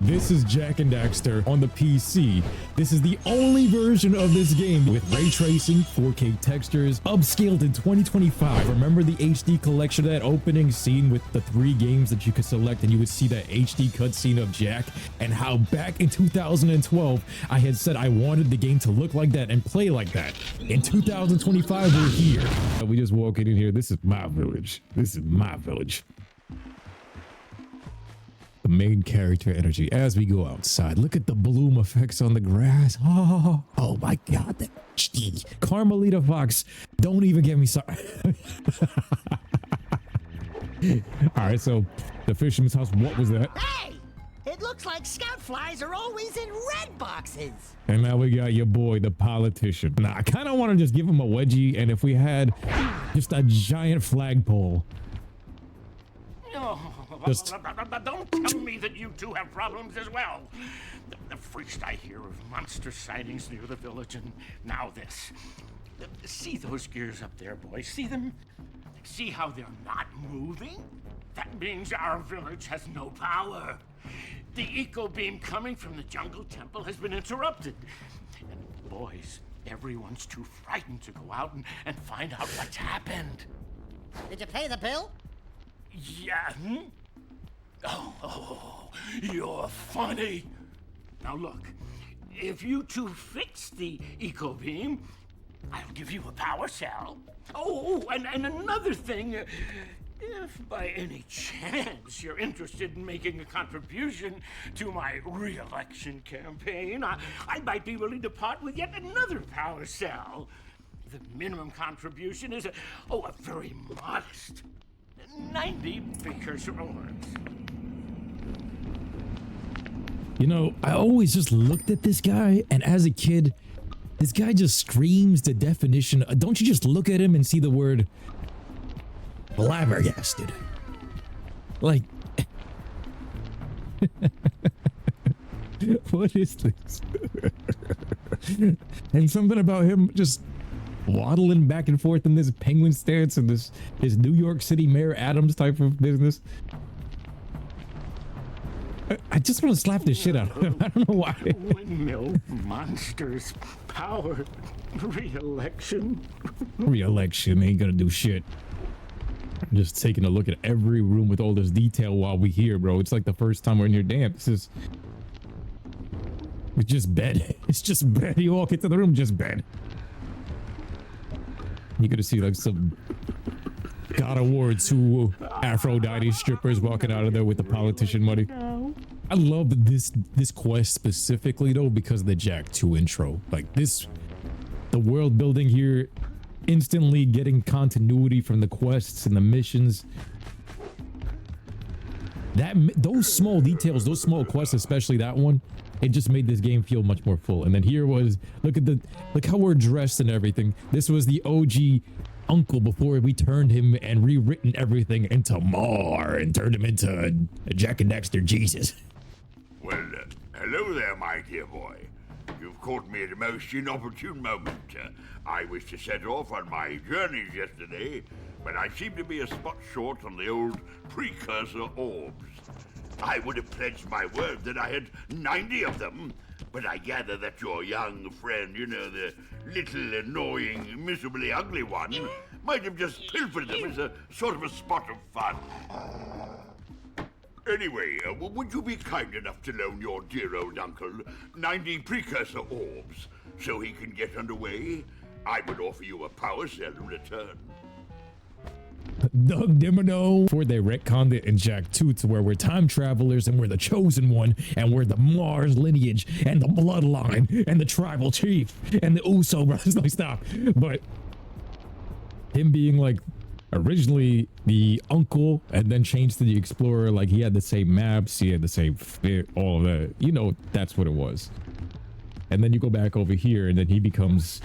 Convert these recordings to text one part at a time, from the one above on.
This is Jak and Daxter on the PC. This is the only version of this game with ray tracing, 4K textures, upscaled in 2025. Remember the HD collection, that opening scene with the 3 games that you could select and you would see that HD cutscene of Jak, and how back in 2012 I had said I wanted the game to look like that and play like that. In 2025 we're here. We just walk in here. This is my village. This is my village. The main character energy as we go outside. Look at the bloom effects on the grass. Oh my god, the HD. Carmelita Fox, don't even get me started. All right, so the fisherman's house, what was that? Hey, it looks like scout flies are always in red boxes. And now we got your boy, the politician. Now I kind of want to just give him a wedgie, and if we had just a giant flagpole. Just don't tell me that you two have problems as well. The first I hear of monster sightings near the village, and now this. See those gears up there, boys? See them? See how they're not moving? That means our village has no power. The eco beam coming from the jungle temple has been interrupted. And boys, everyone's too frightened to go out and find out what's happened. Did you pay the bill? Yeah. Oh, you're funny. Now look, if you two fix the eco beam, I'll give you a power cell. Oh, and another thing, if by any chance you're interested in making a contribution to my re-election campaign, I might be willing to part with yet another power cell. The minimum contribution is a very modest 90 precursor orbs. You know, I always just looked at this guy, and as a kid, this guy just screams the definition. Don't you just look at him and see the word flabbergasted? Like, what is this? And something about him just waddling back and forth in this penguin stance and this New York City Mayor Adams type of business. I just want to slap the shit out of him. I don't know why. Windmill monsters, power, re-election. Re-election ain't gonna do shit. I'm just taking a look at every room with all this detail while we here, bro. It's like the first time we're in here. Damn, it's just bed. It's just bed. You walk into the room, just bed. You could see like some God of War 2 Aphrodite strippers walking out of there with the politician money. I love this quest specifically though because of the Jak 2 intro. Like this, the world building here, instantly getting continuity from the quests and the missions. Those small details, those small quests, especially that one, it just made this game feel much more full. And then here was, look how we're dressed and everything. This was the OG uncle before we turned him and rewritten everything into Mar and turned him into a Jak and Daxter Jesus. Well, hello there, my dear boy. You've caught me at a most inopportune moment. I was to set off on my journeys yesterday, but I seem to be a spot short on the old precursor orbs. I would have pledged my word that I had 90 of them, but I gather that your young friend, you know, the little annoying, miserably ugly one, might have just pilfered them as a sort of a spot of fun. Anyway, would you be kind enough to loan your dear old uncle 90 precursor orbs so he can get underway? I would offer you a power cell in return. Doug Dimino. Before they retconned it in Jak 2 to where we're time travelers and we're the chosen one and we're the Mars lineage and the bloodline and the tribal chief and the Uso brothers. No, stop. But him being like originally the uncle and then changed to the explorer, like he had the same maps, he had the same fit, all of that. You know, that's what it was. And then you go back over here and then he becomes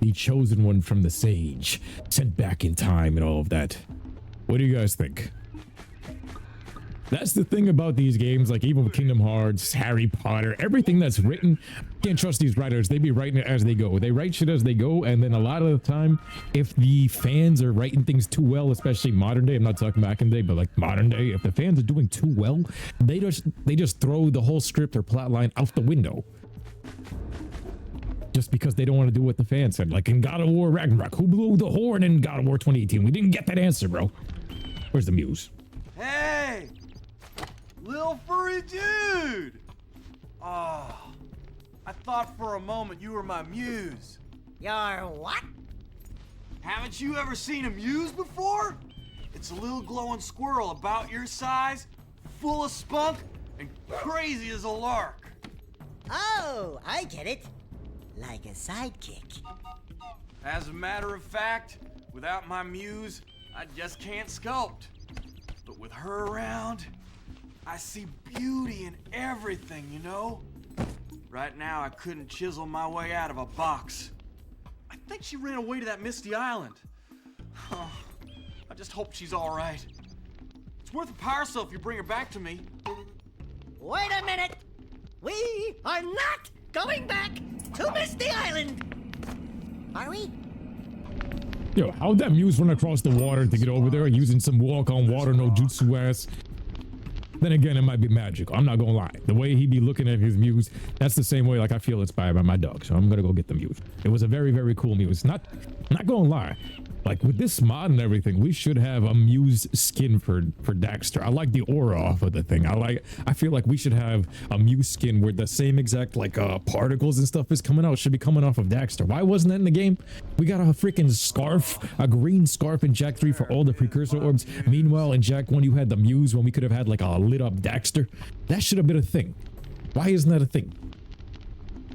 the chosen one from the sage, sent back in time and all of that. What do you guys think? That's the thing about these games, like even with Kingdom Hearts, Harry Potter, everything that's written, can't trust these writers. They be writing it as they go. They write shit as they go, and then a lot of the time, if the fans are writing things too well, especially modern day, I'm not talking back in the day, but like modern day, if the fans are doing too well, they just throw the whole script or plot line out the window. Just because they don't want to do what the fans said. Like in God of War Ragnarok, who blew the horn in God of War 2018? We didn't get that answer, bro. Where's the muse? Hey! Little furry dude! Oh, I thought for a moment you were my muse. Your what? Haven't you ever seen a muse before? It's a little glowing squirrel about your size, full of spunk, and crazy as a lark. Oh, I get it. Like a sidekick. As a matter of fact, without my muse, I just can't sculpt. But with her around, I see beauty in everything, you know? Right now, I couldn't chisel my way out of a box. I think she ran away to that misty island. Oh, I just hope she's all right. It's worth a power cell if you bring her back to me. Wait a minute. We are not going back to Misty Island. Are we? Yo, how'd that muse run across the water to get over there using some walk on water no jutsu ass? Then again, it might be magical. I'm not gonna lie. The way he be looking at his muse, that's the same way like I feel inspired by my dog. So I'm gonna go get the muse. It was a very, very cool muse. Not gonna lie. Like with this mod and everything, we should have a muse skin for Daxter. I like the aura off of the thing. I feel like we should have a muse skin where the same exact like particles and stuff is coming out should be coming off of Daxter. Why wasn't that in the game? We got a freaking scarf, a green scarf in Jak 3 for all the precursor orbs. Meanwhile, in Jak 1 you had the muse when we could have had like a lit up Daxter. That should have been a thing. Why isn't that a thing?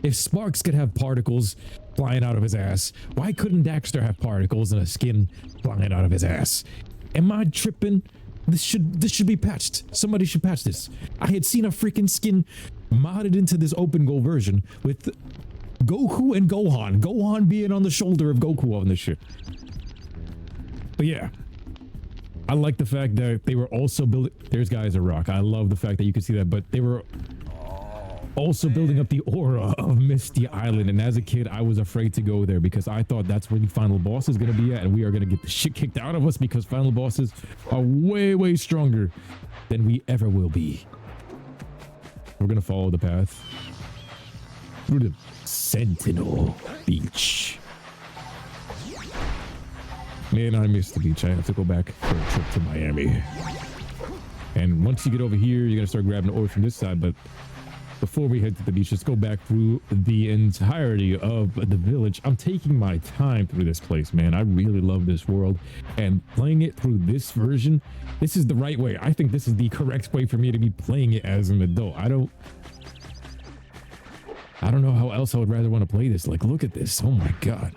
If Sparks could have particles flying out of his ass, why couldn't Daxter have particles and a skin flying out of his ass? Am I tripping? This should be patched. Somebody should patch this. I had seen a freaking skin modded into this OpenGoal version with Goku and Gohan. Gohan being on the shoulder of Goku on this shit. But yeah, I like the fact that they were also building. There's Guys a Rock. I love the fact that you can see that, but they were also building up the aura of Misty Island, and as a kid I was afraid to go there because I thought that's where the final boss is going to be at, and we are going to get the shit kicked out of us because final bosses are way stronger than we ever will be. We're going to follow the path through the Sentinel Beach. Man, I missed the beach. I have to go back for a trip to Miami. And once you get over here, you're going to start grabbing the ore from this side, but before we head to the beach, let's go back through the entirety of the village. I'm taking my time through this place, man. I really love this world, and playing it through this version, this is the right way. I think this is the correct way for me to be playing it as an adult. I don't know how else I would rather want to play this. Like, look at this. Oh my God.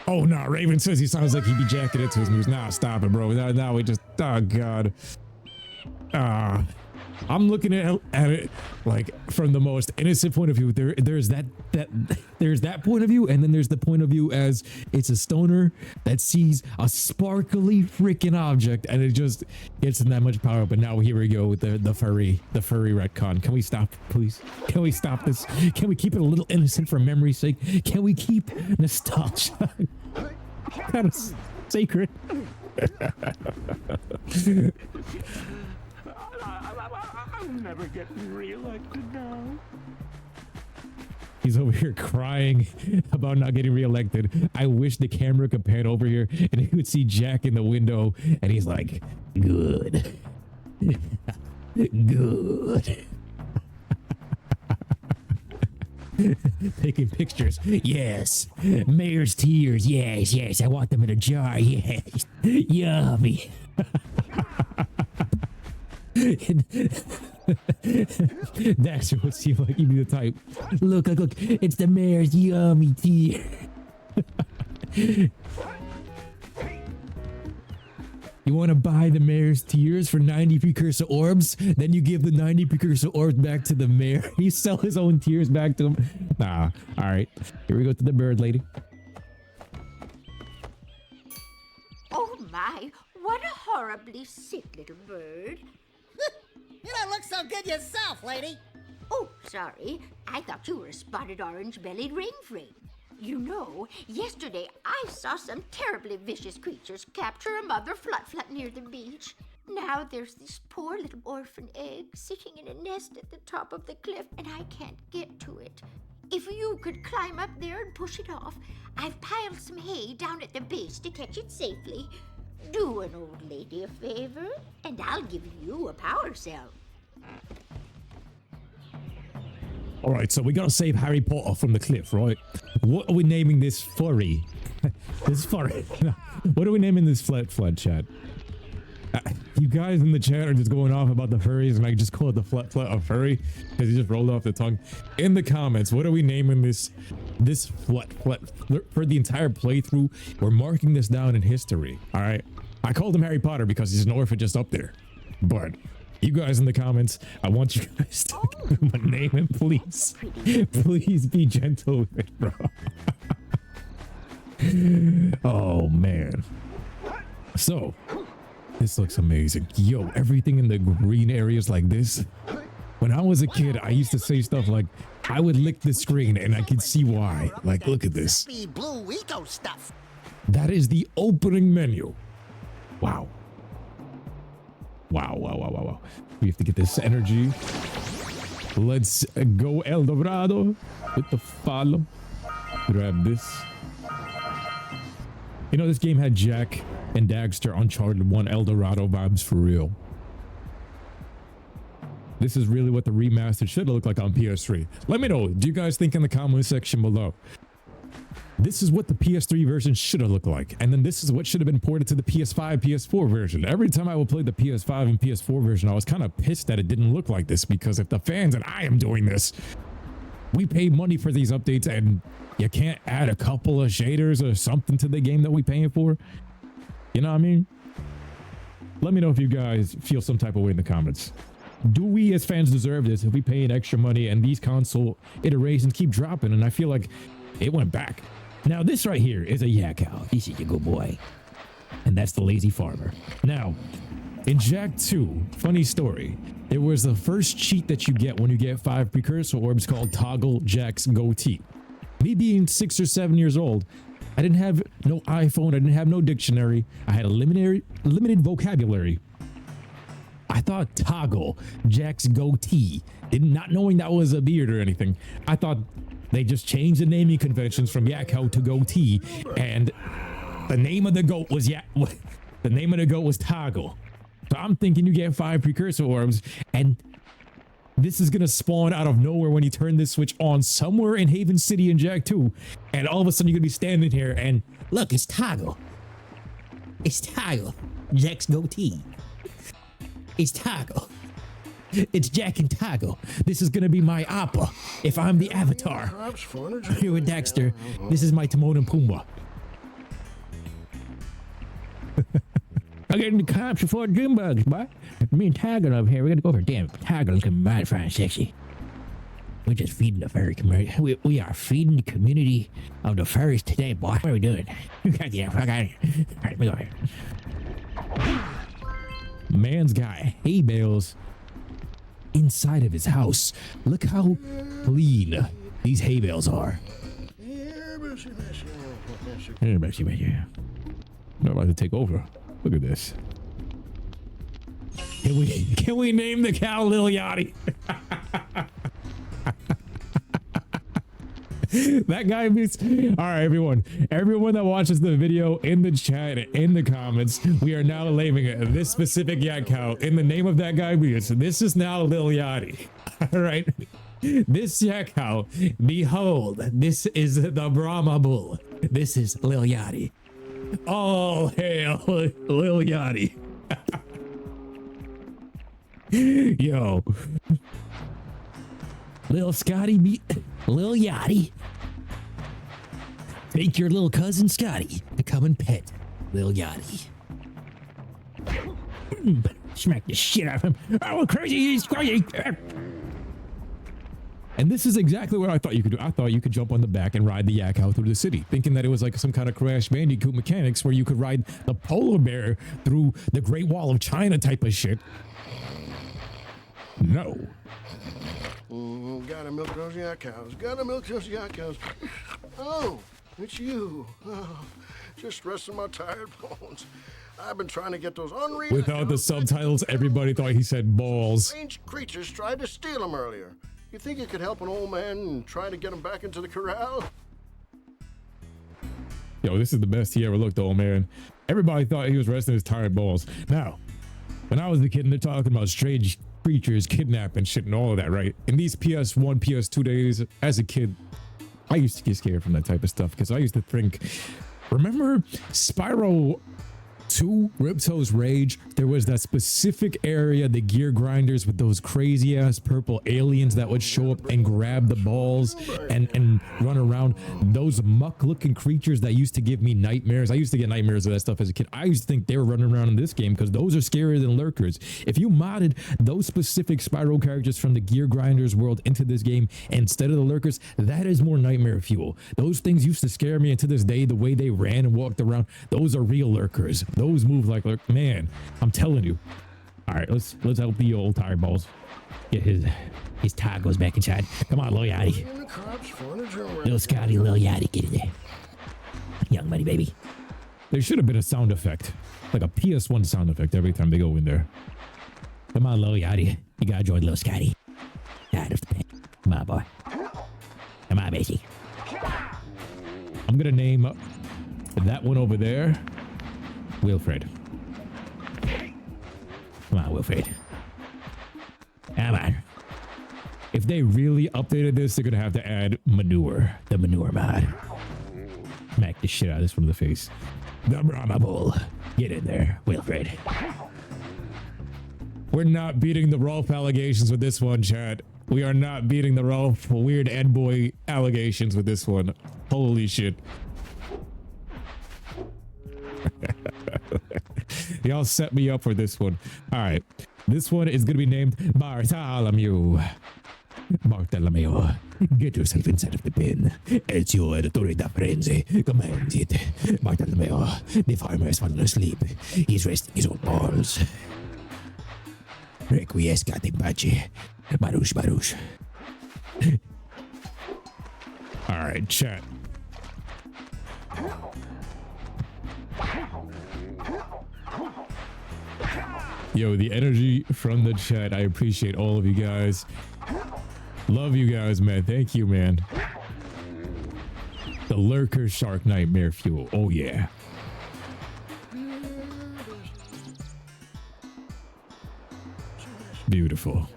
Oh no, Raven says he sounds like he'd be jacking into his moves. Nah, stop it, bro. Now we just, oh God. I'm looking at it like from the most innocent point of view. There's that point of view, and then there's the point of view as it's a stoner that sees a sparkly freaking object, and it just gets in that much power. But now here we go with the furry retcon. Can we stop, please? Can we stop this? Can we keep it a little innocent for memory's sake? Can we keep nostalgia kind of sacred? I'm never getting reelected now. He's over here crying about not getting reelected. I wish the camera could pan over here and he would see Jak in the window, and he's like, good. Good. Taking pictures. Yes. Mayor's tears. Yes. I want them in a jar. Yes. Yummy. Daxter would seem like you'd be the type. Look, it's the mayor's yummy tea. You want to buy the mayor's tears for 90 precursor orbs? Then you give the 90 precursor orbs back to the mayor. You sell his own tears back to him. Nah, all right. Here we go to the bird lady. Oh my, what a horribly sick little bird. You don't look so good yourself, lady. Oh, sorry. I thought you were a spotted orange-bellied rainframe. You know, yesterday I saw some terribly vicious creatures capture a mother flut-flut near the beach. Now there's this poor little orphan egg sitting in a nest at the top of the cliff, and I can't get to it. If you could climb up there and push it off, I've piled some hay down at the base to catch it safely. Do an old lady a favor, and I'll give you a power cell. All right, so we gotta save Harry Potter from the cliff, right? What are we naming this furry? This furry. What are we naming this flat chat? You guys in the chat are just going off about the furries, and I just call it the flat a furry because it just rolled off the tongue. In the comments, what are we naming this flat for the entire playthrough? We're marking this down in history. All right, I called him Harry Potter because he's an orphan just up there, but you guys in the comments, I want you guys to name him, please. Please be gentle with it, bro. Oh man. So this looks amazing. Yo, everything in the green areas like this. When I was a kid, I used to say stuff like, I would lick the screen and I could see why. Like, look at this. Blue eco stuff. That is the opening menu. Wow. Wow. We have to get this energy. Let's go El Dorado with the follow. Grab this. You know, this game had Jak and Daxter Uncharted 1 El Dorado vibes for real. This is really what the remastered should look like on PS3. Let me know. Do you guys think in the comment section below? This is what the PS3 version should have looked like. And then this is what should have been ported to the PS5, PS4 version. Every time I would play the PS5 and PS4 version, I was kind of pissed that it didn't look like this, because if the fans and I am doing this, we pay money for these updates and you can't add a couple of shaders or something to the game that we paying for. You know what I mean? Let me know if you guys feel some type of way in the comments. Do we as fans deserve this if we pay in extra money and these console iterations keep dropping? And I feel like it went back. Now this right here is a yak cow. This is a good boy. And that's the lazy farmer. Now, in Jak 2, funny story, there was the first cheat that you get when you get 5 precursor orbs called Toggle Jak's Goatee. Me being 6 or 7 years old, I didn't have no iPhone, I didn't have no dictionary, I had a limited vocabulary. I thought Toggle Jak's Goatee, not knowing that was a beard or anything. I thought they just changed the naming conventions from Yakko to Goatee, and the name of the goat was the name of the goat was Toggle. So I'm thinking you get 5 precursor orbs, and this is gonna spawn out of nowhere when you turn this switch on somewhere in Haven City in Jak 2, and all of a sudden you're gonna be standing here and look, it's Toggle. It's Toggle. Jak's Goatee. It's Toggle. It's Jak and Toggle. This is gonna be my Appa if I'm the Avatar. Here with Daxter, this is my Timon and Pumbaa. I'm getting the cops before Jim bugs, boy. Me and Toggle over here, we're gonna go for damn Toggle looking mighty fine sexy. We're just feeding the furry community. We are feeding the community of the furries today, boy. What are we doing? You gotta get the fuck out of here. Alright, let me go here. Man's got hay bales inside of his house. Look how clean these hay bales are. I'm about to take over. Look at this. Can we name the cow Lil Yachty? That guy means. All right, everyone that watches the video, in the chat, in the comments, we are now naming it this specific yak cow in the name of that guy because this is now Lil Yachty. All right, this yak cow, behold, this is the Brahma bull. This is Lil Yachty. All hail Lil Yachty. Yo, Lil Scotty meet Lil Yachty. Take your little cousin Scotty to come and pet Lil Yachty. Smack the shit out of him. Oh, crazy, he's crazy. And this is exactly what I thought you could do. I thought you could jump on the back and ride the yak out through the city, thinking that it was like some kind of Crash Bandicoot mechanics where you could ride the polar bear through the Great Wall of China type of shit. No. Gotta milk those yak cows. Gotta milk those yak cows. Oh, it's you. Oh, just resting my tired bones. I've been trying to get those unreal. Without the subtitles, everybody thought he said balls. Strange creatures tried to steal them earlier. You think you could help an old man and try to get him back into the corral? Yo, this is the best he ever looked, old man. Everybody thought he was resting his tired balls. Now, when I was a kid and they're talking about strange creatures, kidnapping shit and all of that, right? In these PS1, PS2 days, as a kid, I used to get scared from that type of stuff because I used to think, remember Spyro 2, Ripto's Rage? There was that specific area, the gear grinders with those crazy ass purple aliens that would show up and grab the balls and run around. Those muck looking creatures that used to give me nightmares. I used to get nightmares of that stuff as a kid. I used to think they were running around in this game because those are scarier than lurkers. If you modded those specific Spyro characters from the gear grinders world into this game instead of the lurkers, that is more nightmare fuel. Those things used to scare me, and to this day, the way they ran and walked around, those are real lurkers. Those move like lurk. Man, I'm telling you. All right, let's help the old tired balls get his tacos back inside. Come on, little Yachty. Little Scotty, little Yachty, get in there. Young money, baby. There should have been a sound effect, like a PS1 sound effect every time they go in there. Come on, little Yachty. You gotta join little Scotty. Out of the pen. Come on, boy. Come on, baby. I'm gonna name that one over there Wilfred. Come on, Wilfred. Come on. If they really updated this, they're gonna have to add manure. The manure mod. Smack the shit out of this one in the face. The Brahma Bull. Get in there, Wilfred. We're not beating the Rolf allegations with this one, chat. We are not beating the Rolf weird Ed boy allegations with this one. Holy shit. Y'all set me up for this one. All right, this one is gonna be named Bartholomew. Bartholomew, get yourself inside of the pen. It's your authority frenzy. Command it. Bartholomew, the farmer has fallen asleep. He's resting his own balls. Requiescat in pace. Baruch, baruch. All right, chat. Yo, the energy from the chat. I appreciate all of you guys. Love you guys, man. Thank you, man. The lurker shark nightmare fuel. Oh, yeah. Beautiful.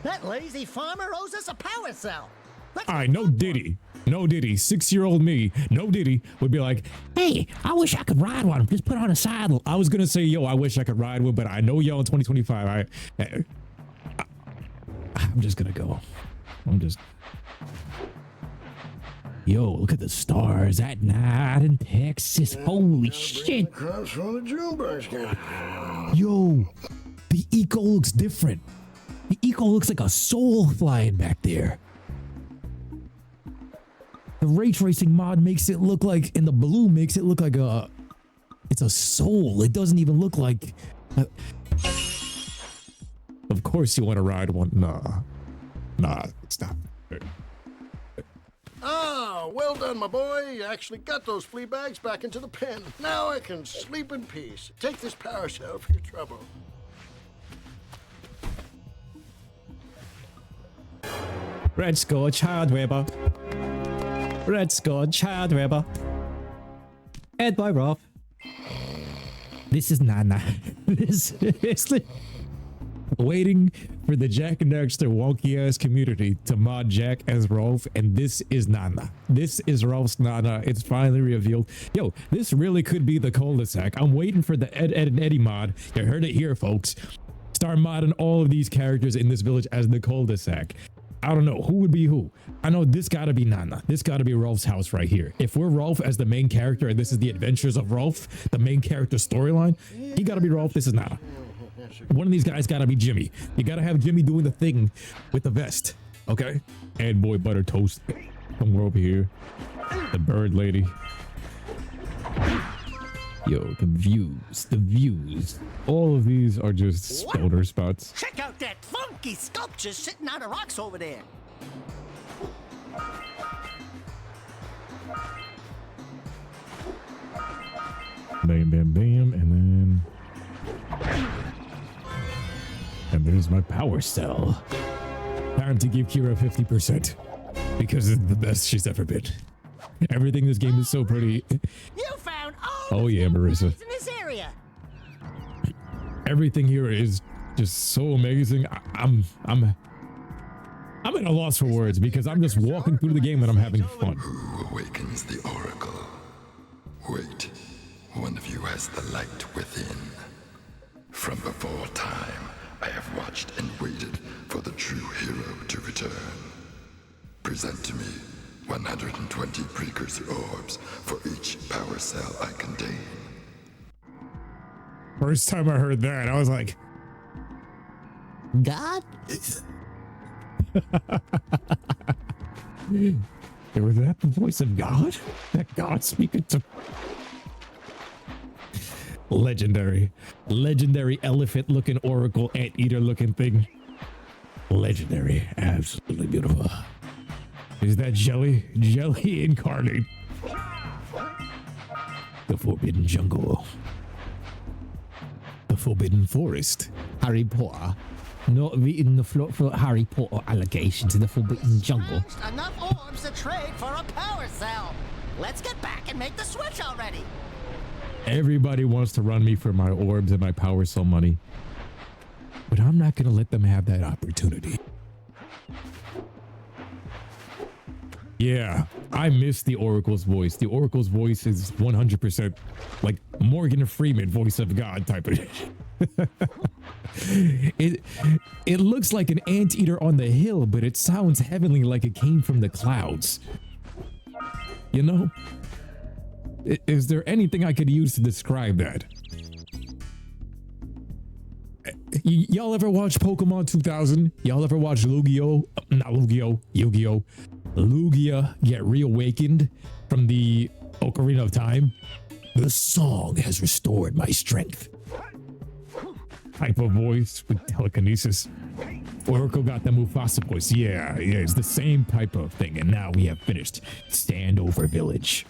That lazy farmer owes us a power cell. Let's All right, no diddy. No diddy. 6-year-old me, no diddy, would be like, hey, I wish I could ride one. Just put on a saddle. I was going to say, yo, I wish I could ride one, but I know y'all in 2025. I'm just going to go. Yo, look at the stars at night in Texas. Holy shit. Yo, the eco looks different. The eco looks like a soul flying back there. The ray tracing mod makes it look like, and the blue makes it look like it's a soul. It doesn't even look like. Of course you want to ride one. Nah, stop. Ah, well done, my boy. You actually got those flea bags back into the pen. Now I can sleep in peace. Take this power cell for your trouble. Red score, child Weber. Red score, child Weber. Ed by Rob. This is Nana. This is waiting for the Jak and Daxter wonky ass community to mod Jak as Rolf, and this is Nana. This is Rolf's Nana. It's finally revealed. Yo, this really could be the cul-de-sac. I'm waiting for the Ed and Eddie mod. You heard it here, folks. Start modding all of these characters in this village as the cul-de-sac. I don't know who would be who. I know this gotta be Nana. This gotta be Rolf's house right here. If we're Rolf as the main character and this is the adventures of Rolf, the main character storyline, he gotta be Rolf. This is Nana. One of these guys gotta be Jimmy. You gotta have Jimmy doing the thing with the vest. Okay. And boy butter toast. Come over here. The bird lady. Yo, the views. All of these are just stoner spots. Check out that funky sculpture sitting on the rocks over there. Bam, bam, bam, and then... And there's my power cell. Time to give Kira 50%. Because it's the best she's ever been. Everything in this game is so pretty. You found all Oh yeah, Marissa. in this area. Everything here is just so amazing. I'm at a loss for words because I'm just walking through the game and I'm having fun. Who awakens the oracle? Wait, one of you has the light within. From before time, I have watched and waited for the true hero to return. Present to me 120 precursor orbs for each power cell I contain. First time I heard that, I was like, God? was that the voice of God? That God speaking to... Legendary elephant looking oracle anteater looking thing. Legendary, absolutely beautiful. Is that jelly incarnate? The forbidden jungle, the forbidden forest. Harry Potter. Not in the float for Harry Potter allegations in the forbidden jungle. Enough orbs to trade for a power cell. Let's get back and make the switch already. Everybody wants to run me for my orbs and my power cell money, but I'm not gonna let them have that opportunity. Yeah, I miss the Oracle's voice. The Oracle's voice is 100% like Morgan Freeman, voice of God type of It looks like an anteater on the hill, but it sounds heavenly like it came from the clouds. You know? Is there anything I could use to describe that? Y'all ever watch Pokemon 2000? Y'all ever watch Lugia get reawakened from the Ocarina of Time? The song has restored my strength. Type of voice with telekinesis. Oracle got the Mufasa voice. Yeah, it's the same type of thing. And now we have finished Sandover Village.